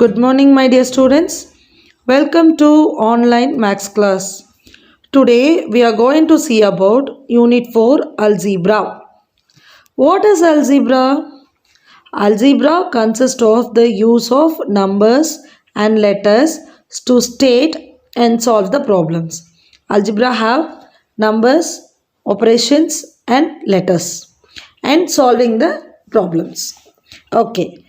Good morning, my dear students. Welcome to online maths class. Today we are going to see about Unit 4 Algebra. What is algebra? Algebra consists of the use of numbers and letters to state and solve the problems. Algebra have numbers, operations and letters and solving the problems. Okay.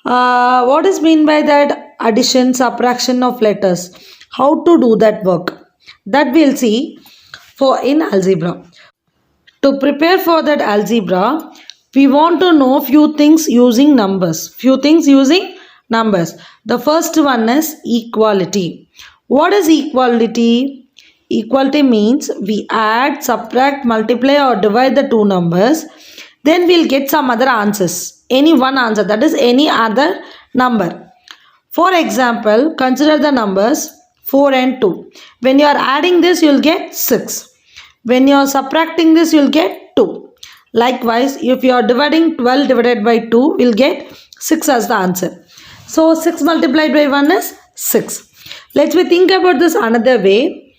What is mean by that addition, subtraction of letters? How to do that work? That we'll see for in algebra. To prepare for that algebra, we want to know few things using numbers. Few things using numbers. The first one is equality. What is equality? Equality means we add, subtract, multiply or divide the two numbers. Then we'll get some other answers. Any one answer, that is any other number. For example, consider the numbers 4 and 2. When you are adding this, you will get 6. When you are subtracting this, you will get 2. Likewise, if you are dividing 12 divided by 2, we will get 6 as the answer. So, 6 multiplied by 1 is 6. Let's think about this another way.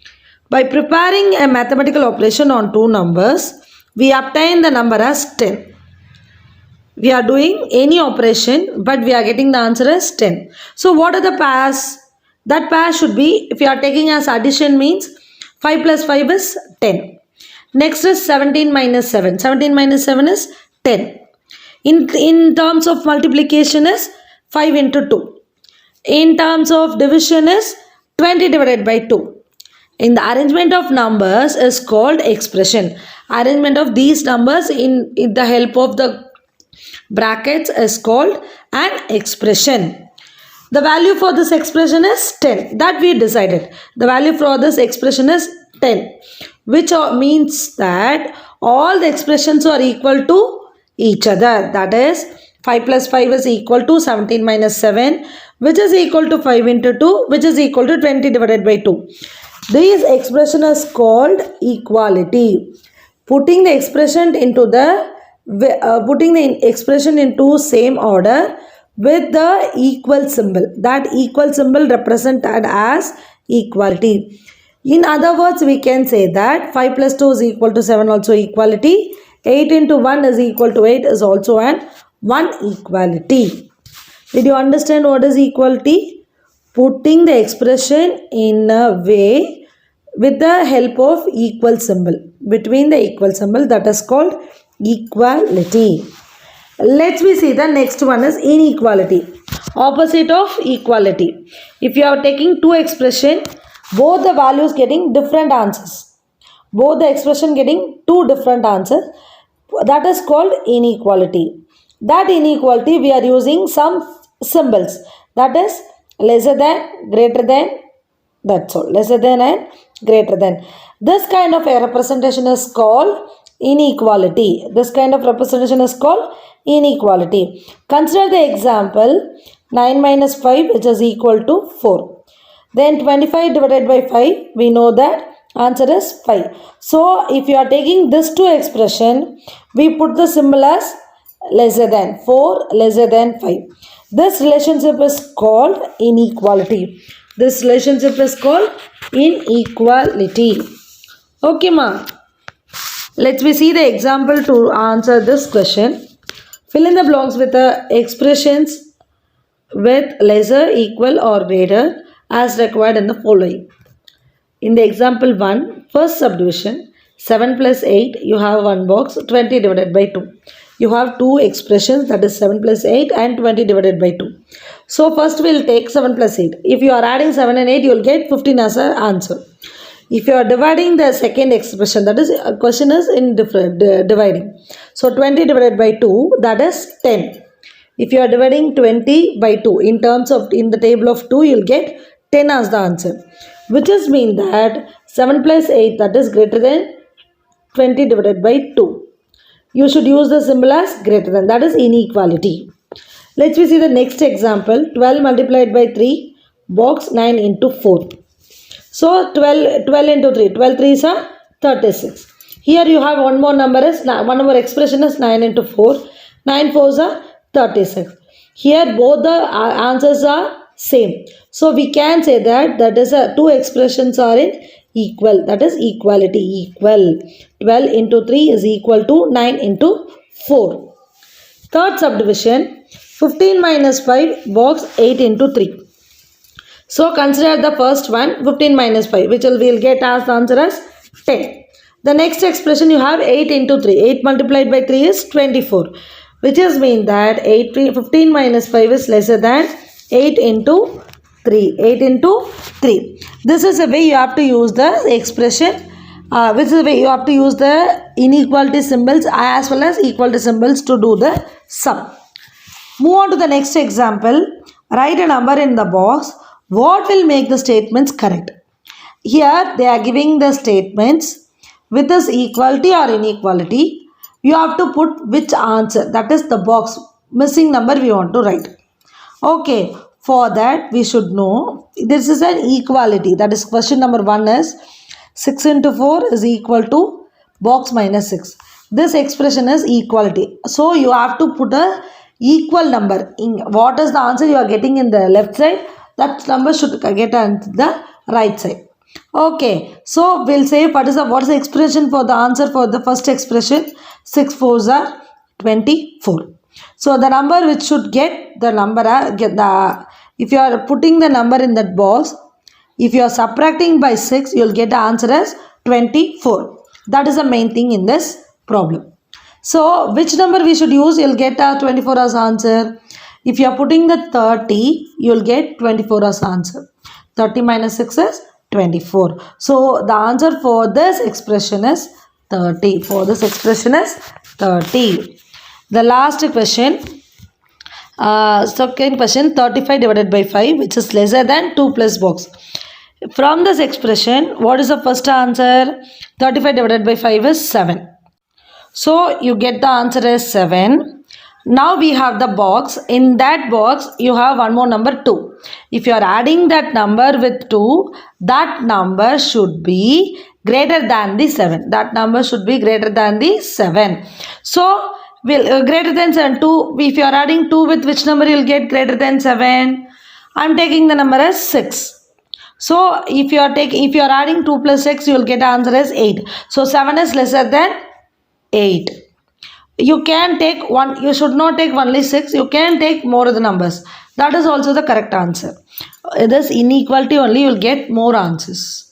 By preparing a mathematical operation on two numbers, we obtain the number as 10. We are doing any operation, but we are getting the answer as 10. So, what are the pairs? That pair should be, if you are taking as addition means 5 plus 5 is 10. Next is 17 minus 7. 17 minus 7 is 10. In terms of multiplication is 5 into 2. In terms of division is 20 divided by 2. In the arrangement of numbers is called expression. Arrangement of these numbers in the help of the brackets is called an expression. The value for this expression is 10. That we decided. The value for this expression is 10. Which means that all the expressions are equal to each other. That is 5 plus 5 is equal to 17 minus 7. Which is equal to 5 into 2. Which is equal to 20 divided by 2. This expression is called equality. Putting the expression into same order with the equal symbol. That equal symbol represented as equality. In other words, we can say that 5 plus 2 is equal to 7 also equality. 8 into 1 is equal to 8 is also an 1 equality. Did you understand what is equality? Putting the expression in a way with the help of equal symbol. Between the equal symbol, that is called equality. Let's see the next one is inequality. Opposite of equality. If you are taking two expression, both the values getting different answers. Both the expression getting two different answers. That is called inequality. That inequality we are using some symbols. That is lesser than, greater than, that's all. Lesser than and greater than. This kind of a representation is called inequality. This kind of representation is called inequality. Consider the example 9 minus 5 which is equal to 4. Then 25 divided by 5, we know that answer is 5. So, if you are taking this two expression, we put the symbol as lesser than, 4 lesser than 5. This relationship is called inequality. This relationship is called inequality. Okay, ma. Let's see the example to answer this question. Fill in the blanks with the expressions with lesser, equal or greater as required in the following. In the example 1, first subdivision, 7 plus 8, you have one box, 20 divided by 2. You have two expressions, that is 7 plus 8 and 20 divided by 2. So first we will take 7 plus 8. If you are adding 7 and 8, you will get 15 as an answer. If you are dividing the second expression, that is question is in different dividing. So 20 divided by 2, that is 10. If you are dividing 20 by 2 in terms of in the table of 2, you will get 10 as the answer. Which is mean that 7 plus 8, that is greater than 20 divided by 2. You should use the symbol as greater than, that is inequality. Let's see the next example. 12 multiplied by 3, box 9 into 4. So 12 into 3, 12 3s are 36. Here you have one more number is, one more expression is 9 into 4. 9 4s are 36. Here both the answers are same. So we can say that is a two expressions are in equal, that is equality, equal. 12 into 3 is equal to 9 into 4. Third subdivision, 15 minus 5 box 8 into 3. So consider the first one, 15 minus 5, which we'll get as the answer as 10. The next expression you have 8 into 3. 8 multiplied by 3 is 24. Which is mean that 15 minus 5 is lesser than 8 into 3. 8 into 3. This is the way you have to use the expression. Which is the way you have to use the inequality symbols as well as equality symbols to do the sum. Move on to the next example. Write a number in the box. What will make the statements correct? Here they are giving the statements with this equality or inequality. You have to put which answer, that is the box missing number we want to write. Okay, for that we should know this is an equality, that is question number 1 is 6 into 4 is equal to box minus 6. This expression is equality. So you have to put a equal number. What is the answer you are getting in the left side? That number should get on the right side. Okay, so we'll say what is the expression for the answer for the first expression? 6 4s are 24. So the number which should get the number if you are putting the number in that box, if you are subtracting by 6, you will get the answer as 24. That is the main thing in this problem. So which number we should use? You will get 24 as answer. If you are putting the 30, you will get 24 as answer. 30 minus 6 is 24. So the answer for this expression is 30. For this expression is 30. The last question. Second question, 35 divided by 5, which is lesser than 2 plus box. From this expression, what is the first answer? 35 divided by 5 is 7. So you get the answer as 7. Now we have the box. In that box, you have one more number 2. If you are adding that number with 2, that number should be greater than the 7. That number should be greater than the 7. So, greater than 7, 2. If you are adding 2 with which number, you will get greater than 7. I am taking the number as 6. So, if you are adding 2 plus 6, you will get the answer as 8. So, 7 is lesser than 8. You can take one, you should not take only 6, you can take more of the numbers. That is also the correct answer. This inequality only, you will get more answers.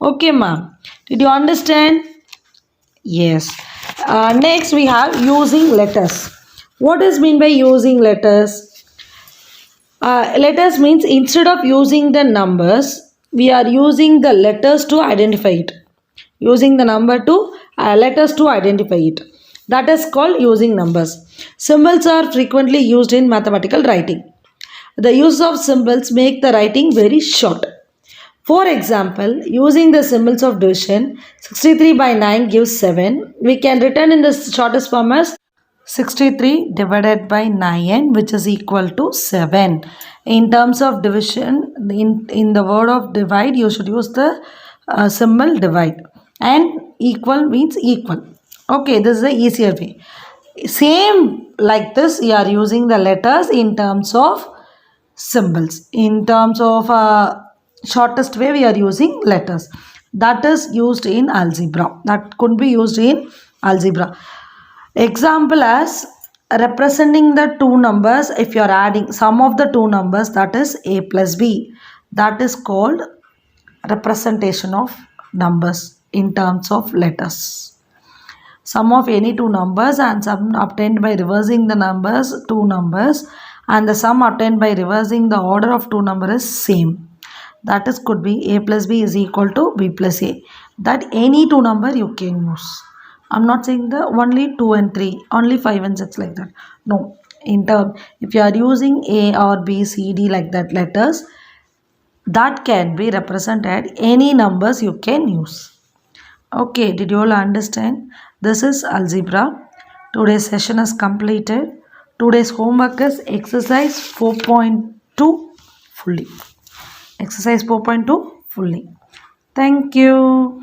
Okay, ma'am. Did you understand? Yes. Next we have using letters. What is mean by using letters? Letters means instead of using the numbers, we are using the letters to identify it. Using the number to letters to identify it. That is called using numbers. Symbols are frequently used in mathematical writing. The use of symbols make the writing very short. For example, using the symbols of division, 63 by 9 gives 7. We can written in the shortest form as 63 divided by 9, which is equal to 7. In terms of division, in the word of divide, you should use the symbol divide. And equal means equal. Okay, this is the easier way. Same like this, you are using the letters in terms of symbols. In terms of shortest way, we are using letters. That is used in algebra. That could be used in algebra. Example as representing the two numbers. If you are adding sum of the two numbers, that is a plus b. That is called representation of numbers in terms of letters. Sum of any two numbers and sum obtained by reversing the numbers, two numbers, and the sum obtained by reversing the order of two numbers is same. That is could be a plus b is equal to b plus a. That any two number you can use. I'm not saying the only 2 and 3, only 5 and 6 like that. No. In term, if you are using a or b, c, d like that letters, that can be represented any numbers you can use. Okay, did you all understand? This is algebra. Today's session is completed. Today's homework is exercise 4.2 fully. Exercise 4.2 fully. Thank you.